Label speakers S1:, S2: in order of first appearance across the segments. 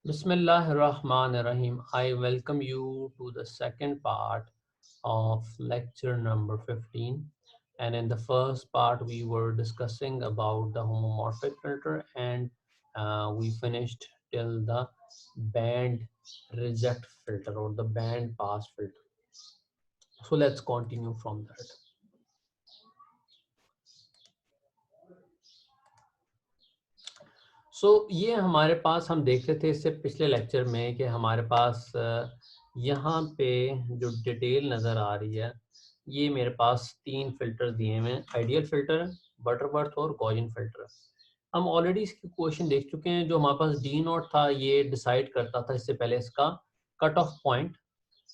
S1: Bismillahirrahmanirrahim. I welcome you to the second part of lecture number 15. And in the first part, we were discussing about the homomorphic filter and we finished till the band reject filter or the band pass filter. So let's continue from that. ये हमारे पास हम देख रहे थे इससे पिछले lecture में कि हमारे पास यहाँ पे जो डिटेल नज़र आ रही है, ये मेरे पास 3 फिल्टर दिए हुए हैं, आइडियल फिल्टर, बटरवर्थ और गॉसियन फिल्टर। हम ऑलरेडी इसकी क्वेश्चन देख चुके हैं। जो हमारे पास डी नॉट था ये डिसाइड करता था इससे पहले इसका कट ऑफ पॉइंट,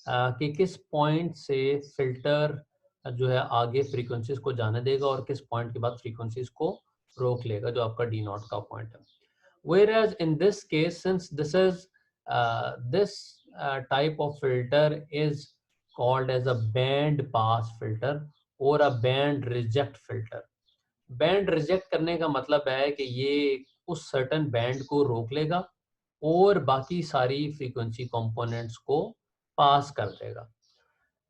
S1: कि किस पॉइंट से फिल्टर जो है आगे फ्रीक्वेंसीज को जाने देगा और किस पॉइंट के बाद फ्रीक्वेंसीज को रोक लेगा, जो आपका डी नॉट का पॉइंट है। Whereas in this case, since this type of filter is called as a band pass filter or a band reject filter. Band reject करने का मतलब है कि ये उस सर्टन बैंड को रोक लेगा और बाकी सारी फ्रीक्वेंसी कंपोनेंट्स को पास कर देगा।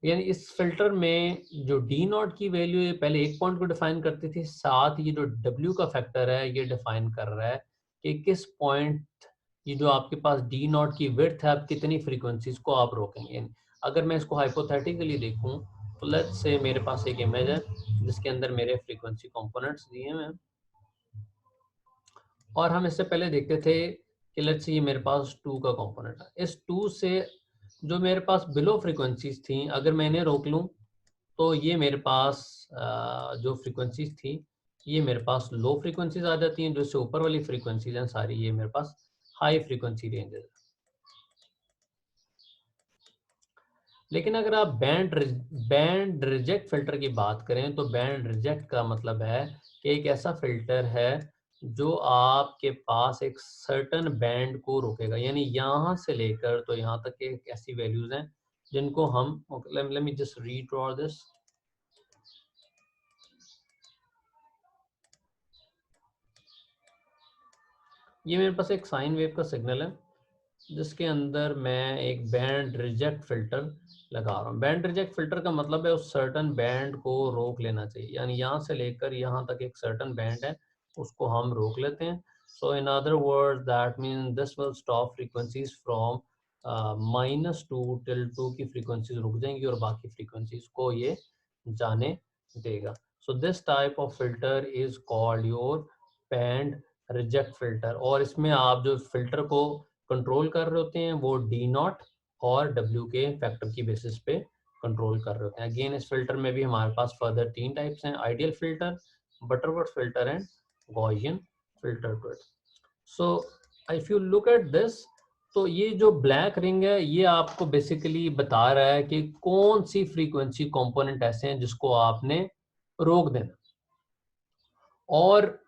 S1: यानी इस फिल्टर में जो डी नॉट की वैल्यू ये पहले एक पॉइंट को डिफाइन करती थी, साथ ये जो डब्ल्यू का फैक्टर है ये डिफाइन कर रहा है कि किस पॉइंट, ये जो आपके पास डी नॉट की विड्थ है, आप कितनी फ्रीक्वेंसीज को आप रोकेंगे। अगर मैं इसको हाइपोथेटिकली देखूं तो लेट्स से मेरे पास एक इमेज है जिसके अंदर मेरे फ्रीक्वेंसी कंपोनेंट्स दिए हुए हैं और हम इससे पहले देखते थे कि लेट्स से ये मेरे पास 2 का कंपोनेंट है। इस 2 से जो मेरे पास बिलो फ्रीक्वेंसीज थी, अगर मैं इन्हें रोक लूं तो ये मेरे पास जो फ्रीक्वेंसीज थी ये मेरे पास लो फ्रीक्वेंसीज आ जाती हैं। जो इससे ऊपर वाली फ्रीक्वेंसीज हैं सारी ये मेरे पास हाई फ्रीक्वेंसी रेंज है। लेकिन अगर आप बैंड रिजेक्ट फिल्टर की बात करें तो बैंड रिजेक्ट का मतलब है कि एक ऐसा फिल्टर है जो आपके पास एक सर्टन बैंड को रोकेगा, यानी यहाँ से लेकर तो यहाँ तक के एक ऐसी वैल्यूज हैं जिनको हम, late me just redraw this. ये मेरे पास एक साइन वेव का सिग्नल है जिसके अंदर मैं एक बैंड रिजेक्ट फिल्टर लगा रहा हूँ। बैंड रिजेक्ट फिल्टर का मतलब है उस सर्टन बैंड को रोक लेना चाहिए, यानी यहाँ से लेकर यहाँ तक एक सर्टन बैंड है उसको हम रोक लेते हैं। So in other word that mean this will stop frequencies from -2 till 2 की फ्रीक्वेंसीज रुक जाएंगी और बाकी फ्रीक्वेंसीज को ये जाने देगा। So this type of filter is called your band reject filter. और इसमें आप जो फिल्टर को कंट्रोल कर रहे होते हैं वो डी नॉट और डब्ल्यू के फैक्टर की बेसिस पे कंट्रोल कर रहे होते हैं। अगेन इस फिल्टर में भी हमारे पास फर्दर 3 टाइप्स हैं, ideal filter, Butterworth filter and Gaussian filter to it. So if you look at this, तो ये जो ब्लैक रिंग है ये आपको बेसिकली बता रहा है कि कौन सी फ्रीक्वेंसी कंपोनेंट ऐसे हैं जिसको आपने रोक देना। और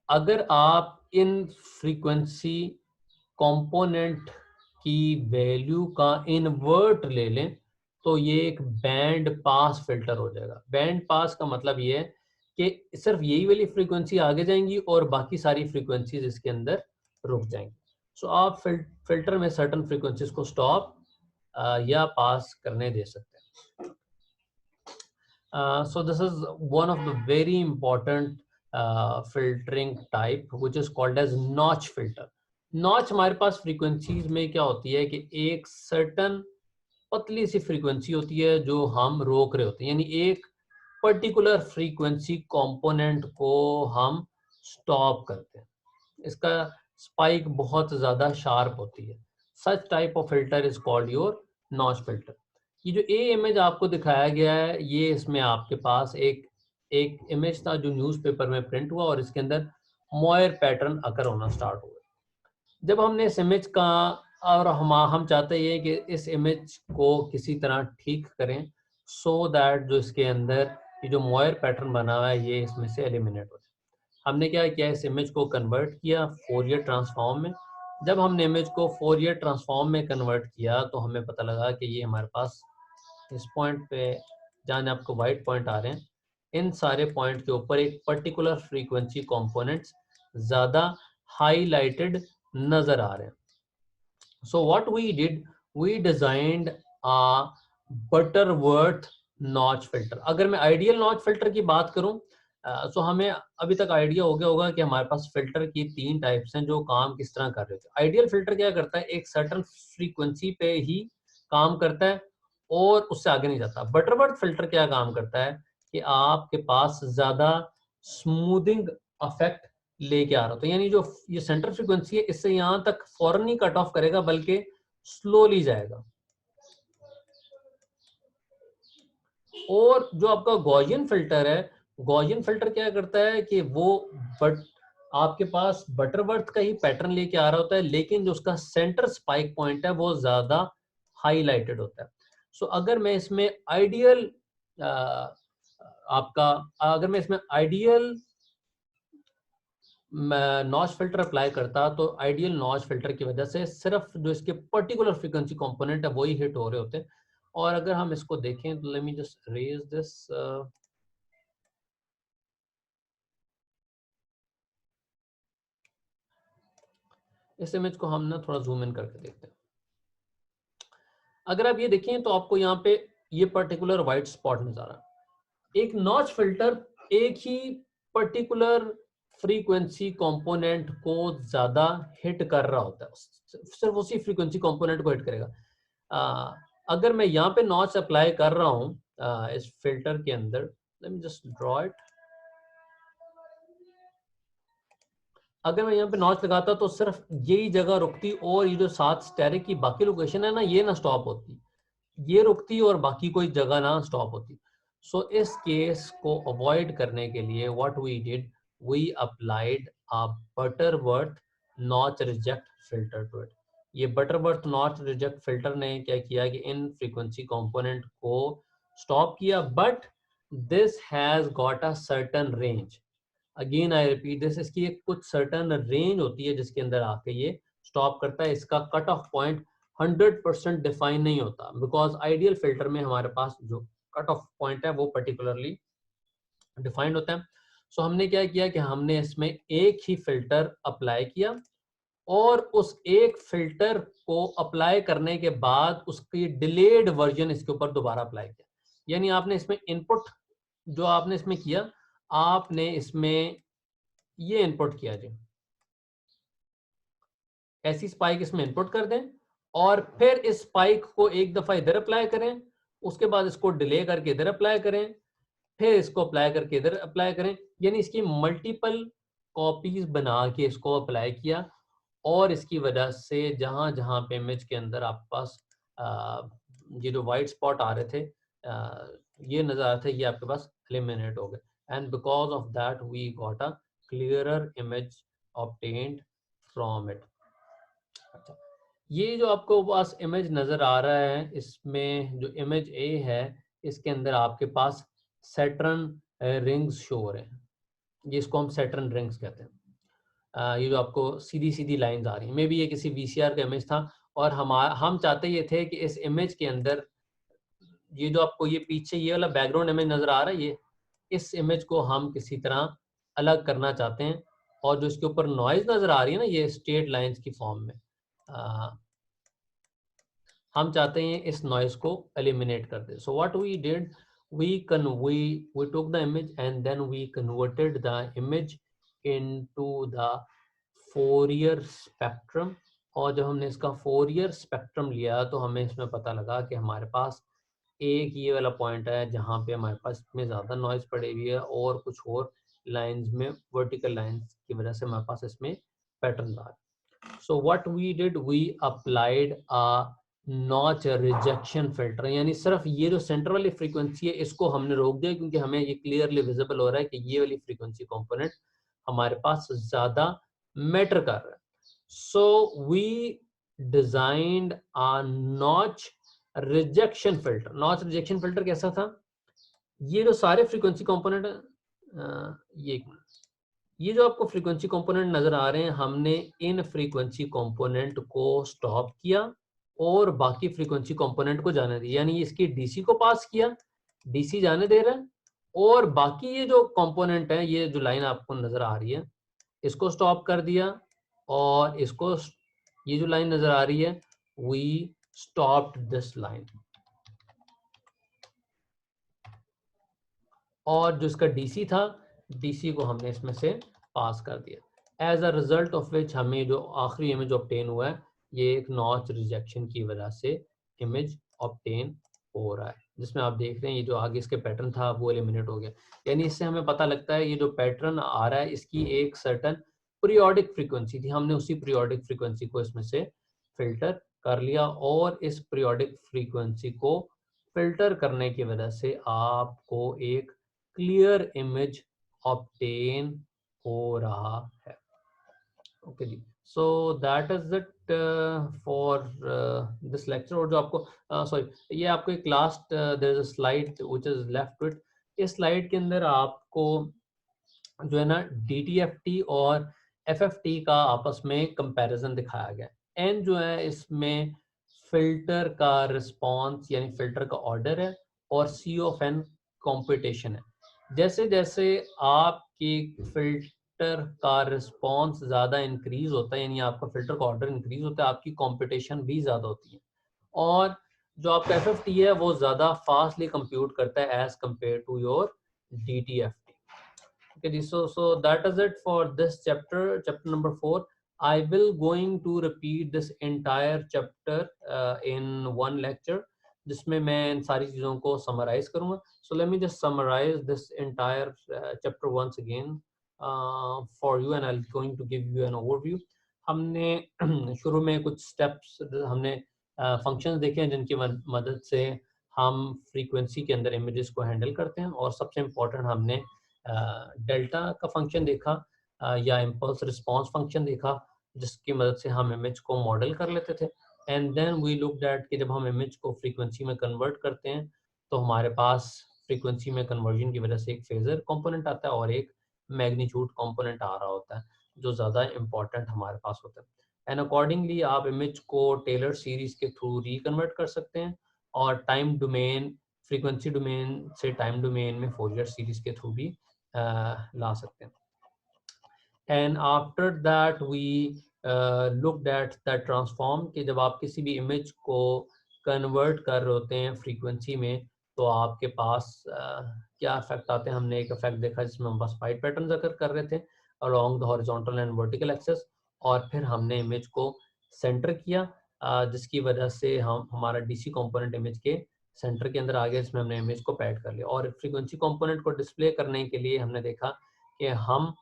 S1: अगर आप इन फ्रीक्वेंसी कंपोनेंट की वैल्यू का इन्वर्ट ले लें तो ये एक बैंड पास फिल्टर हो जाएगा। बैंड पास का मतलब ये है कि सिर्फ यही वाली फ्रीक्वेंसी आगे जाएंगी और बाकी सारी फ्रीक्वेंसीज इसके अंदर रुक जाएंगी। सो आप फिल्टर में सर्टन फ्रीक्वेंसीज को स्टॉप या पास करने दे सकते हैं। So this is one of the very important filtering type which is called as notch filter. Notch हमारे पास फ्रीक्वेंसीज में क्या होती है कि एक सर्टन पतली सी फ्रीक्वेंसी होती है जो हम रोक रहे होते हैं, यानी एक पर्टिकुलर फ्रीक्वेंसी कंपोनेंट को हम स्टॉप करते हैं। इसका स्पाइक बहुत ज़्यादा शार्प होती है। Such type of filter is called your notch filter. ये जो ए इमेज आपको दिखाया गया है ये इसमें आपके पास एक एक इमेज था जो न्यूज़पेपर में प्रिंट हुआ और इसके अंदर मॉयर पैटर्न अकर होना स्टार्ट हुआ। जब हमने इस इमेज का, और हम चाहते हैं कि इस इमेज को किसी तरह ठीक करें सो दैट जो इसके अंदर ये जो मॉयर पैटर्न बना हुआ है ये इसमें से एलिमिनेट हो जाए। हमने क्या किया, इस इमेज को कन्वर्ट किया फोरियर ट्रांसफॉर्म में। जब हमने इमेज को फोरियर ट्रांसफॉर्म में कन्वर्ट किया तो हमें पता लगा कि ये हमारे पास इस पॉइंट पे जहाँ आपको वाइट पॉइंट आ रहे हैं, इन सारे पॉइंट के ऊपर एक पर्टिकुलर फ्रीक्वेंसी कंपोनेंट्स ज़्यादा हाईलाइटेड नज़र आ रहे हैं। So what we did, we designed a Butterworth notch filter. अगर मैं आइडियल नॉच फिल्टर की बात करूं, तो हमें अभी तक आइडिया हो गया होगा कि हमारे पास फिल्टर की 3 टाइप्स हैं जो काम किस तरह कर रहे थे। आइडियल फिल्टर क्या करता है, एक सर्टेन फ्रीक्वेंसी पे ही काम करता है और उससे आगे नहीं जाता। बटरवर्थ फिल्टर क्या काम करता है कि आपके पास ज्यादा स्मूथिंग इफेक्ट लेके आ रहा था, यानी जो ये सेंटर फ्रीक्वेंसी है इससे यहां तक फौरन ही कट ऑफ करेगा बल्कि स्लोली जाएगा। और जो आपका गॉसियन फिल्टर है, गॉसियन फिल्टर क्या करता है कि वो बट आपके पास बटरवर्थ का ही पैटर्न लेके आ रहा होता है, लेकिन जो उसका सेंटर स्पाइक पॉइंट है वो ज्यादा हाईलाइटेड होता है। सो अगर मैं इसमें आइडियल आपका अगर मैं इसमें आइडियल नॉच फिल्टर अप्लाई करता तो आइडियल नॉच फिल्टर की वजह से सिर्फ जो इसके पर्टिकुलर फ्रीक्वेंसी कंपोनेंट है वही हिट हो रहे होते। और अगर हम इसको देखें तो let me just raise this, इस इमेज को हम ना थोड़ा जूम इन करके देखते हैं। अगर आप ये देखें तो आपको यहाँ पे ये पर्टिकुलर व्हाइट स्पॉट नजर आ रहा है। एक नॉच फिल्टर एक ही पर्टिकुलर फ्रीक्वेंसी कंपोनेंट को ज्यादा हिट कर रहा होता है, सिर्फ उसी फ्रीक्वेंसी कंपोनेंट को हिट करेगा। अगर मैं यहाँ पे नॉच अप्लाई कर रहा हूँ इस फिल्टर के अंदर, late me just draw it. अगर मैं यहाँ पे नॉच लगाता तो सिर्फ यही जगह रुकती और ये जो 7 स्टेरिक की बाकी लोकेशन है ना ये ना स्टॉप होती, ये रुकती और बाकी कोई जगह ना स्टॉप होती। सो इस केस को अवॉइड करने के लिए what we did, we applied a Butterworth notch reject filter to it. ये बटरवर्थ नॉच रिजेक्ट फिल्टर ने क्या किया कि इन फ्रीक्वेंसी कंपोनेंट को स्टॉप किया, but this has got a certain range. Again I repeat this, इसकी एक कुछ सर्टेन रेंज होती है जिसके अंदर आके ये स्टॉप करता है। इसका कट ऑफ पॉइंट 100% डिफाइन नहीं होता, बिकॉज आइडियल फिल्टर में हमारे पास जो कट ऑफ पॉइंट है वो पर्टिकुलरली डिफाइंड होता है। सो हमने क्या किया कि हमने इसमें एक ही फिल्टर अप्लाई किया और उस एक फिल्टर को अप्लाई करने के बाद उसकी डिलेड वर्जन इसके ऊपर दोबारा अप्लाई किया। यानी आपने इसमें इनपुट जो आपने इसमें किया, आपने इसमें ये इनपुट किया जी, ऐसी स्पाइक इसमें इनपुट कर दें और फिर इस स्पाइक को एक दफा इधर अप्लाई करें, उसके बाद इसको डिले करके इधर अप्लाई करें, फिर इसको अप्लाई करके इधर अप्लाई करें। यानी इसकी मल्टीपल कॉपीज बना के इसको अप्लाई किया और इसकी वजह से जहां जहां पे इमेज के अंदर आपके पास ये जो वाइट स्पॉट आ रहे थे, ये नजर आ रहे थे, ये आपके पास एलिमिनेट हो गए। And because of that we got a clearer image obtained from it. अच्छा, ये जो आपको पास इमेज नजर आ रहा है, इसमें जो इमेज ए है इसके अंदर आपके पास सैटर्न रिंग्स शो हो रहे हैं। ये इसको हम सैटर्न रिंग्स कहते हैं। ये जो आपको सीधी सीधी लाइंस आ रही हैं, मे बी ये किसी वीसीआर का इमेज था और हम चाहते ये थे कि इस इमेज के अंदर ये जो आपको ये पीछे ये वाला बैकग्राउंड इमेज नजर आ रहा है, ये इस इमेज को हम किसी तरह अलग करना चाहते हैं और जो इसके ऊपर नॉइज नजर आ रही है ना ये स्ट्रेट लाइंस की फॉर्म में, हम चाहते हैं इस नॉइस को एलिमिनेट कर दे। So what we did, we took the image and then we converted the image into the Fourier spectrum। और जब हमने इसका Fourier spectrum लिया तो हमें इसमें पता लगा कि हमारे पास एक ये वाला पॉइंट है जहाँ पे हमारे पास में ज़्यादा नॉइज पड़ी हुई है और कुछ और लाइंस में वर्टिकल लाइंस की वजह से हमारे पास इसमें पैटर्न आ रहा है। So what we did, we applied a notch rejection filter, यानी सिर्फ ये जो सेंटर वाली फ्रीक्वेंसी है इसको हमने रोक दिया क्योंकि हमें ये क्लियरली विजिबल हो रहा है कि ये वाली फ्रीक्वेंसी कंपोनेंट हमारे पास ज्यादा मैटर कर रहा है। So we designed a notch rejection filter. Notch rejection filter कैसा था, ये जो सारे फ्रीक्वेंसी कंपोनेंट ये एक मिनट, ये जो आपको फ्रीक्वेंसी कंपोनेंट नजर आ रहे हैं हमने इन फ्रीक्वेंसी कंपोनेंट को स्टॉप किया और बाकी फ्रीक्वेंसी कंपोनेंट को जाने दिया, यानी इसकी डीसी को पास किया, डीसी जाने दे रहा है और बाकी ये जो कंपोनेंट है, ये जो लाइन आपको नजर आ रही है इसको स्टॉप कर दिया और इसको, ये जो लाइन नजर आ रही है we stopped this line, और जो इसका डीसी था, डीसी को हमने इसमें से पास कर दिया। As a result of which हमें जो आखिरी इमेज ऑब्टेन हुआ है, ये एक नॉच रिजेक्शन की वजह से इमेज ऑब्टेन हो रहा है, जिसमें आप देख रहे हैं ये जो आगे इसके पैटर्न था वो एलिमिनेट हो गया। यानी इससे हमें पता लगता है ये जो पैटर्न आ रहा है इसकी एक सर्टन पीरियोडिक फ्रीक्वेंसी थी, हमने उसी पीरियोडिक फ्रीक्वेंसी को इसमें से फिल्टर कर लिया, और इस पीरियोडिक फ्रीक्वेंसी को फिल्टर करने की वजह से आपको एक क्लियर इमेज ऑब्टेन हो रहा है। ओके जी, so that is it for this lecture. और जो आपको सॉरी ये आपको एक last there is a slide which is left with, इस स्लाइड के अंदर आपको जो है ना DTFT और FFT का आपस में कंपैरिजन दिखाया गया। एन जो है इसमें फिल्टर का रिस्पांस यानी फिल्टर का ऑर्डर है, और C ऑफ N कंपटीशन है। जैसे जैसे आपकी फिल्टर का रिस्पांस ज़्यादा इंक्रीज होता है, यानी आपका फिल्टर का ऑर्डर इंक्रीज होता है, आपकी कंपटीशन भी ज़्यादा होती है, और जो आपका FFT है वो ज़्यादा फास्टली कंप्यूट करता है as compare to your DTFT। Okay, so that is it for this chapter, chapter number 4. I will going to repeat this entire chapter in one lecture, जिसमें मैं इन सारी चीज़ों को summarize करूँगा. So let me just summarize this entire chapter once again for you, and I'll going to give you an overview. हमने शुरू में कुछ steps हमने functions देखे हैं जिनकी मदद से हम frequency के अंदर images को handle करते हैं, और सबसे important हमने डेल्टा का फंक्शन देखा या इम्पल्स रिस्पांस फंक्शन देखा, जिसकी मदद से हम इमेज को मॉडल कर लेते थे। And then we look that कि जब हम इमेज को फ्रीक्वेंसी में कन्वर्ट करते हैं तो हमारे पास फ्रीक्वेंसी में कन्वर्जन की वजह से एक फेजर कंपोनेंट आता है और एक मैग्नीट्यूड कंपोनेंट आ रहा होता है, जो ज़्यादा इंपॉर्टेंट हमारे पास होता है। एंड अकॉर्डिंगली आप इमेज को टेलर सीरीज के थ्रू रिकन्वर्ट कर सकते हैं, और टाइम डोमेन फ्रीक्वेंसी डोमेन से टाइम डोमेन में फोरियर सीरीज के थ्रू भी ला सकते हैं। And after that we look that that transform कि जब आप किसी भी इमेज को कन्वर्ट कर रहे होते हैं फ्रीक्वेंसी में, तो आपके पास क्या इफेक्ट आते हैं। हमने एक इफेक्ट देखा जिसमें हम बस वाइट पैटर्न अगर कर रहे थे along the horizontal and vertical access, और फिर हमने इमेज को सेंटर किया, जिसकी वजह से हम हमारा डीसी कंपोनेंट इमेज के सेंटर के अंदर आ गया, जिसमें हमने इमेज को पैड कर लिया। और फ्रीक्वेंसी कंपोनेंट को डिस्प्ले करने के लिए हमने देखा कि हम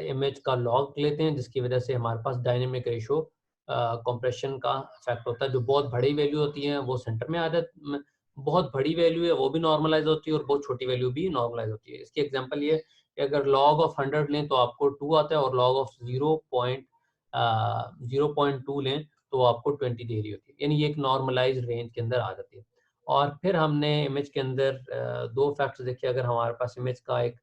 S1: इमेज का लॉग लेते हैं, जिसकी वजह से हमारे पास डायनेमिक रेशो कंप्रेशन का इफेक्ट होता है। जो बहुत बड़ी वैल्यू होती है वो सेंटर में आ जाती, बहुत बड़ी वैल्यू है वो भी नॉर्मलाइज होती है, और बहुत छोटी वैल्यू भी नॉर्मलाइज होती है। इसकी एग्जांपल ये कि अगर लॉग ऑफ 100 लें तो आपको 2 आता है, और लॉग ऑफ 0.2 लें तो आपको 20 दे रही होती है, यानी ये एक नॉर्मलाइज रेंज के अंदर आ जाती है। और फिर हमने इमेज के अंदर दो फैक्ट्स देखे। अगर हमारे पास इमेज का एक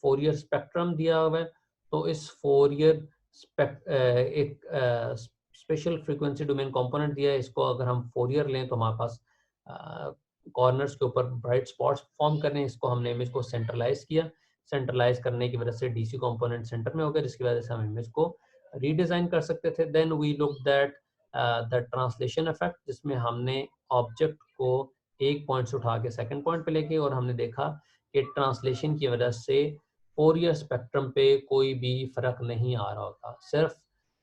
S1: फोरियर स्पेक्ट्रम दिया हुआ है, तो इस फोरियर एक स्पेशल फ्रीक्वेंसी डोमेन कंपोनेंट दिया है, इसको अगर हम फोरियर लें तो हमारे पास कॉर्नर्स के ऊपर ब्राइट स्पॉट्स फॉर्म करने हैं। इसको हमने इमेज को सेंट्रलाइज किया, सेंट्रलाइज करने की वजह से डीसी कंपोनेंट सेंटर में हो गया, जिसकी वजह से हम इमेज को रीडिजाइन कर सकते थे। Then we look that the translation effect, जिसमें हमने ऑब्जेक्ट को एक पॉइंट से उठा के सेकंड पॉइंट पे लेके, और हमने देखा कि ट्रांसलेशन की वजह से फोरियर स्पेक्ट्रम पे कोई भी फर्क नहीं आ रहा होता। सिर्फ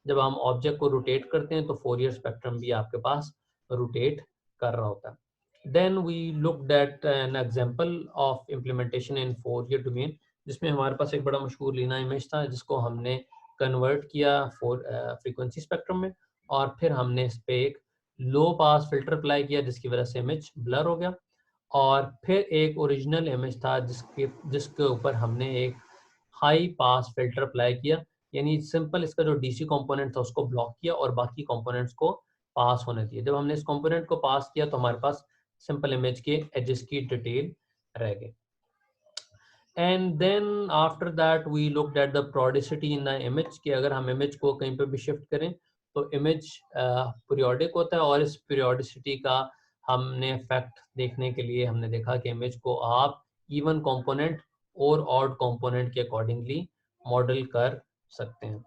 S1: जब हम ऑब्जेक्ट को रोटेट करते हैं तो फोरियर स्पेक्ट्रम भी आपके पास रोटेट कर रहा होता है। Then we look that an example of implementation in Fourier domain, जिसमें हमारे पास एक बड़ा मशहूर लीना इमेज था, जिसको हमने कन्वर्ट किया फ्रीक्वेंसी स्पेक्ट्रम में, और फिर हमने इस पे एक लो पास फिल्टर अप्लाई किया, जिसकी वजह से इमेज ब्लर हो गया। और फिर एक ओरिजिनल इमेज था जिसके ऊपर हमने एक हाई पास फिल्टर अप्लाई किया, यानी सिंपल इसका जो डीसी कंपोनेंट था उसको ब्लॉक किया और बाकी कंपोनेंट्स को पास होने दिए। जब हमने इस कंपोनेंट को पास किया तो हमारे पास सिंपल इमेज के एजेस की डिटेल रह गई। And then after that we looked at the periodicity in the image, कि अगर हम इमेज को कहीं पर भी शिफ्ट करें तो इमेज पीरियोडिक होता है, और इस पीरियोडिसिटी का हमने फैक्ट देखने के लिए हमने देखा कि इमेज को आप इवन कंपोनेंट और ऑड कंपोनेंट के अकॉर्डिंगली मॉडल कर सकते हैं।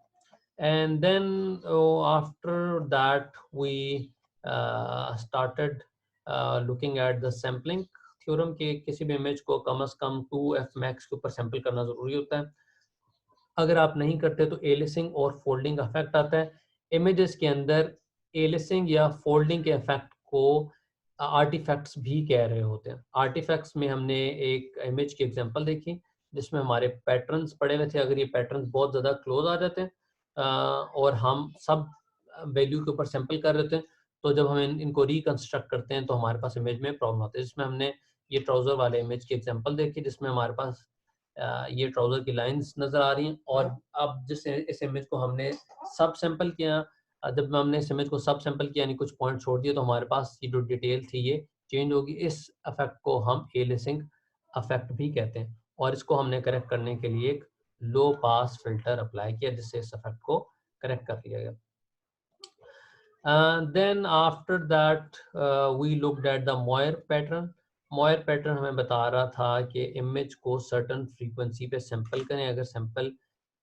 S1: And then after that we started looking at the sampling theorem कि किसी भी इमेज को कम से कम 2f max के ऊपर सैंपल करना जरूरी होता है। अगर आप नहीं करते तो एलिसिंग और फोल्डिंग इफेक्ट आता है। इमेजेस के अंदर एलिसिंग या फोल्डिंग के इफेक्ट को आर्टिफैक्ट्स भी कह रहे होते हैं। आर्टिफैक्ट्स में हमने एक इमेज की एग्जांपल देखी जिसमें हमारे पैटर्न्स पड़े हुए थे। अगर ये पैटर्न्स बहुत ज़्यादा क्लोज आ जाते हैं और हम सब वैल्यू के ऊपर सैंपल कर रहे थे, तो जब हम इनको रिकंस्ट्रक्ट करते हैं तो हमारे पास इमेज में प्रॉब्लम आती है। जिसमें हमने ये ट्राउज़र वाले इमेज की एग्जांपल देखी जिसमें हमारे पास ये ट्राउजर की लाइंस नजर आ रही हैं। और अब जिस इस इमेज को हमने सब सैंपल किया, जब हमने इस इमेज को सब सैंपल किया यानी कुछ पॉइंट छोड़ दिए, तो हमारे पास ये जो डिटेल थी ये चेंज होगी। इस इफेक्ट को हम एलिसिंग इफेक्ट भी कहते हैं और इसको हमने करेक्ट करने के लिए एक लो पास फिल्टर अप्लाई किया जिससे इस इफेक्ट को करेक्ट कर लिया गया। Then after that we looked at the Moir pattern. Moir pattern हमें बता रहा था कि इमेज को सर्टन फ्रीक्वेंसी पे सैंपल करें। अगर सैंपल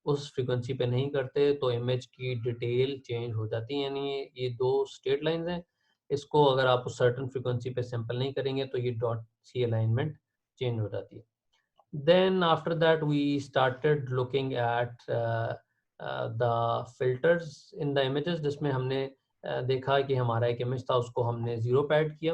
S1: उस फ्रीक्वेंसी पे नहीं करते तो इमेज की डिटेल चेंज हो जाती है। यानी ये दो स्ट्रेट लाइंस हैं, इसको अगर आप उस सर्टन फ्रीक्वेंसी पे सैंपल नहीं करेंगे तो ये डॉट सी अलाइनमेंट चेंज हो जाती है। Then after that we started looking at the filters in the images जिसमें हमने देखा कि हमारा एक इमेज था उसको हमने जीरो पे ऐड किया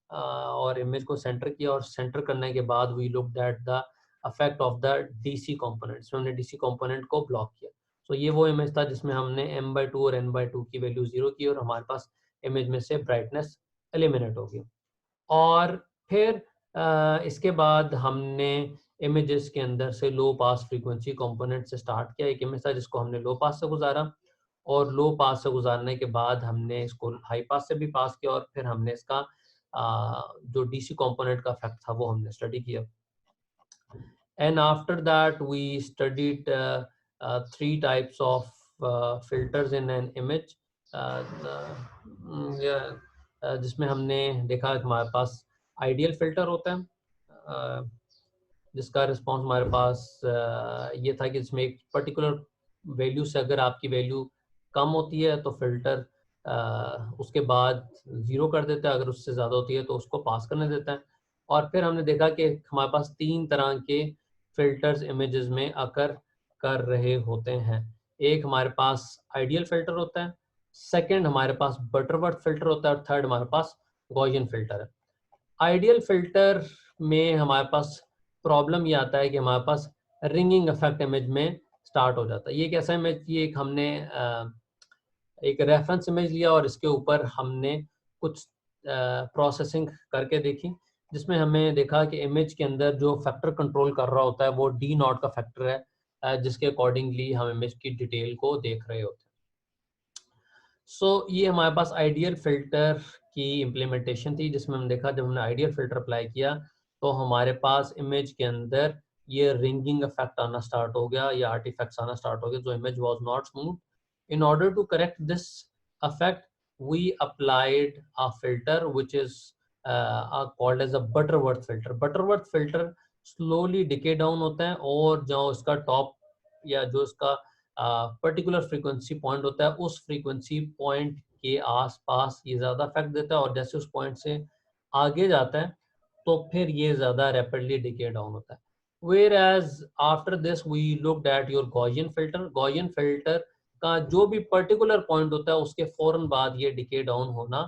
S1: और इमेज को सेंटर किया और सेंटर करने के बाद we looked at the effect of the DC component. इसमें हमने डीसी कंपोनेंट को ब्लॉक किया। तो ये वो इमेज था जिसमें हमने m/2 और n/2 की वैल्यू जीरो की और हमारे पास इमेज में से ब्राइटनेस एलिमिनेट हो गई। और फिर इसके बाद हमने इमेजेस के अंदर से लो पास फ्रीक्वेंसी कंपोनेंट से स्टार्ट किया। एक इमेज था जिसको हमने लो पास से गुजारा और लो पास से गुजारने के बाद हमने इसको हाई पास से भी पास किया और फिर हमने इसका जो डीसी कंपोनेंट का इफेक्ट था वो हमने स्टडी किया। And after that we studied 3 types of filters in an image जिसमें हमने देखा कि हमारे पास आइडियल फिल्टर होता है जिसका रिस्पॉन्स हमारे पास ये था कि इसमें एक पर्टिकुलर वैल्यू से अगर आपकी वैल्यू कम होती है तो फिल्टर उसके बाद ज़ीरो कर देता है, अगर उससे ज़्यादा होती है तो उसको पास करने देता है। और फिर हमने देखा कि हमारे पास 3 तरह के फिल्टर्स इमेजेस में अकर कर रहे होते हैं। एक हमारे पास आइडियल फिल्टर होता है, सेकंड हमारे पास बटरवर्थ फिल्टर होता है और थर्ड हमारे पास गॉसियन फिल्टर है। आइडियल फिल्टर में हमारे पास प्रॉब्लम ये आता है कि हमारे पास रिंगिंग इफेक्ट इमेज में स्टार्ट हो जाता है। ये कैसा इमेज, ये एक हमने एक रेफरेंस इमेज लिया और इसके ऊपर हमने कुछ प्रोसेसिंग करके देखी जिसमें हमें देखा कि इमेज के अंदर जो फैक्टर कंट्रोल कर रहा होता है वो डी नॉट का फैक्टर है जिसके अकॉर्डिंगली हम इमेज की डिटेल को देख रहे होते हैं। ये हमारे पास आइडियल फिल्टर की इम्प्लीमेंटेशन थी जिसमें हमने देखा जब हमने आइडियल फिल्टर अप्लाई किया तो हमारे पास इमेज के अंदर ये रिंगिंग इफेक्ट आना स्टार्ट हो गया या आर्टिफैक्ट्स आना स्टार्ट हो गया, जो image was not smooth. In order to correct this effect, we applied a filter which is called as a Butterworth filter. Butterworth filter slowly decay down होता है और जो उसका टॉप या जो उसका पर्टिकुलर फ्रीक्वेंसी पॉइंट होता है उस फ्रीक्वेंसी पॉइंट के आसपास ये ज़्यादा इफेक्ट देता है और जैसे उस पॉइंट से आगे जाता है तो फिर ये ज़्यादा रैपिडली डिके डाउन होता है। Whereas after this we looked at your Gaussian filter. Gaussian filter का जो भी पर्टिकुलर पॉइंट होता है उसके फौरन बाद ये डिके डाउन होना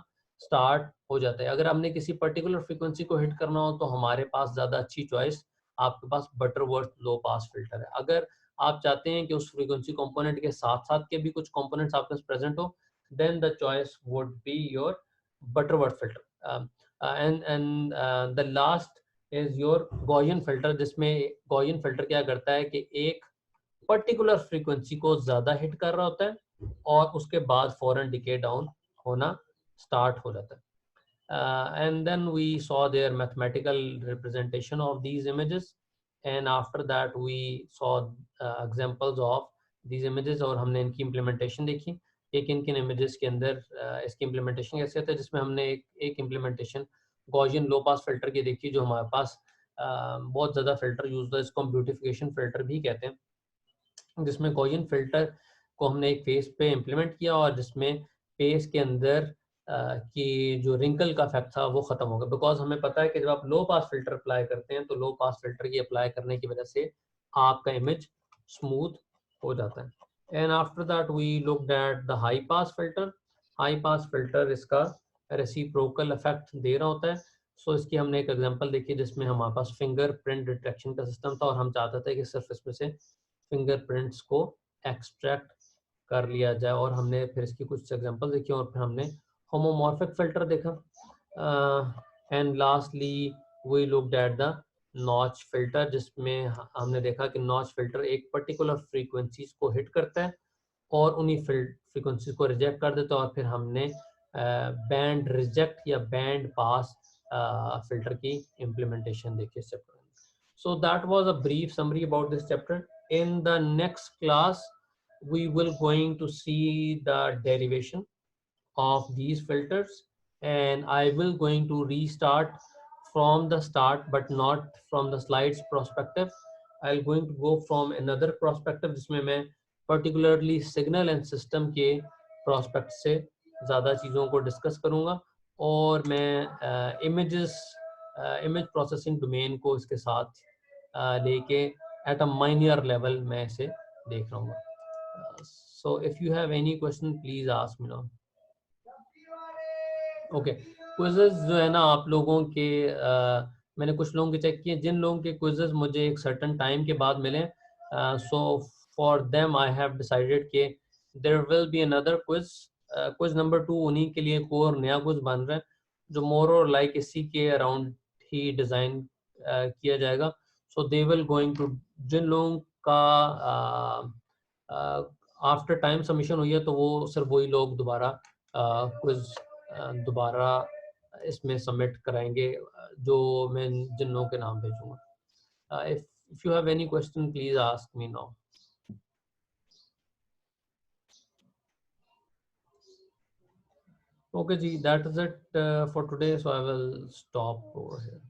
S1: स्टार्ट हो जाता है। अगर हमने किसी पर्टिकुलर फ्रीक्वेंसी को हिट करना हो तो हमारे पास ज़्यादा अच्छी चॉइस आपके पास बटरवर्थ लो पास फिल्टर है। अगर आप चाहते हैं कि उस फ्रीक्वेंसी कंपोनेंट के साथ साथ के भी कुछ कंपोनेंट्स आपके पास प्रेजेंट हो, then the choice would be your Butterworth filter. And the last is your Gaussian filter, जिसमें गॉसियन फिल्टर क्या करता है कि एक पर्टिकुलर फ्रीक्वेंसी को ज्यादा हिट कर रहा होता है और उसके बाद फौरन डिके डाउन होना स्टार्ट हो जाता है। And then we saw their mathematical representation of these images, and after that we saw examples of these images और हमने इनकी implementation देखी कि किन किन images के अंदर इसकी implementation कैसे होता है। जिसमें हमने एक implementation Gaussian low pass filter की देखी जो हमारे पास बहुत ज़्यादा filter यूज होता है, इसको हम ब्यूटिफिकेशन filter भी कहते हैं, जिसमें गॉसियन फिल्टर को हमने एक फेस पे इम्प्लीमेंट किया और जिसमें फेस के अंदर कि जो रिंकल का इफेक्ट था वो खत्म हो गया, बिकॉज हमें पता है कि जब आप लो पास फिल्टर अप्लाई करते हैं तो लो पास फिल्टर की अप्लाई करने की वजह से आपका इमेज स्मूथ हो जाता है। And after that we looked at the high pass filter. High pass filter इसका रेसिप्रोकल इफेक्ट दे रहा होता है। सो इसकी हमने एक एग्जांपल देखी जिसमें हमारे पास फिंगरप्रिंट डिटेक्शन का सिस्टम था और हम चाहते थे कि सिर्फ इसमें से फिंगरप्रिंट्स को एक्सट्रैक्ट कर लिया जाए, और हमने फिर इसकी कुछ एग्जांपल देखी और फिर हमने होमोमॉर्फिक फिल्टर देखा। And lastly we looked at the notch filter, जिसमें हमने देखा कि नॉच फिल्टर एक पर्टिकुलर फ्रीक्वेंसीज को हिट करता है और उन्हीं फ्रीक्वेंसीज को रिजेक्ट कर देता है, और फिर हमने बैंड रिजेक्ट या बैंड पास फिल्टर की इम्प्लीमेंटेशन देखी इस चैप्टर में। So that was a brief summary about this chapter. In the next class, we will going to see the derivation of these filters, and I will going to restart from the start but not from the slides perspective. I'll going to go from another perspective जिसमें मैं particularly signal and system के prospect से ज़्यादा चीज़ों को discuss करूँगा, और मैं इमेज प्रोसेसिंग डोमेन को इसके साथ लेके एट अ माइनर लेवल मैं इसे देख रहा हूँ। So if you have any question please ask me now. Okay, quizzes जो है ना आप लोगों के मैंने कुछ लोगों के चेक किए, जिन लोगों के क्विज़ेस मुझे एक सर्टन टाइम के बाद मिले, so for them I have decided कि there will be another quiz, quiz number 2 उन्हीं के लिए एक और नया क्विज़ बन रहा है जो मोर और लाइक इसी के अराउंड ही डिज़ाइन किया जाएगा। सो दे विल गोइंग टू, जिन लोगों का आफ्टर टाइम सबमिशन हुई है तो वो सिर्फ वही लोग दोबारा क्विज़ दोबारा इसमें सबमिट कराएंगे जो मैं जिन लोगों के नाम भेजूंगा। If you have any question please ask me now. Okay जी, that is it for today, so I will stop over here.